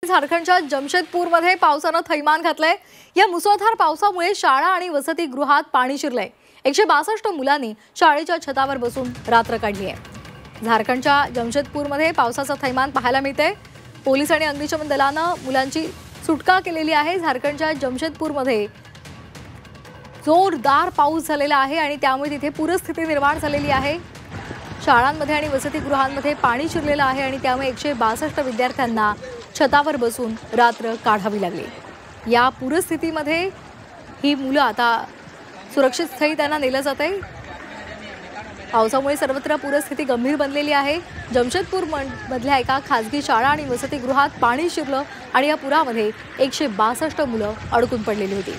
झारखंडच्या जमशेदपूरमध्ये पावसानं थैमान घातलंय। या मुसळधार पावसामुळे शाळा आणि वसतिगृहात पाणी शिरलंय। 162 मुलांनी शाळेच्या छतावर बसून रात्र काढली आहे। झारखंडच्या जमशेदपूरमध्ये पावसाचं थैमान पाहायला मिळतंय। पोलीस आणि अग्निशमन दलानं मुलांची सुटका केलेली आहे। झारखंडच्या जमशेदपूरमध्ये जोरदार पाऊस झालेला आहे आणि त्यामुळे तिथे पूरस्थिती निर्माण झालेली आहे। शाळांमध्ये आणि वसतिगृहांमध्ये पाणी शिरलेलं आहे आणि त्यामुळे 162 विद्यार्थ्यांना छतावर बसून रात्र काढावी लागली। या पूरस्थितीमध्ये ही मुलं आता सुरक्षित स्थळी त्यांना नेलं जातंय। पावसामुळे सर्वत्र पूरस्थिती गंभीर बनलेली आहे। जमशेदपूर मधल्या एका खासगी शाळा आणि वसतिगृहात पाणी शिरलं आणि या पुरामध्ये 162 मुलं अडकून पडलेली होती।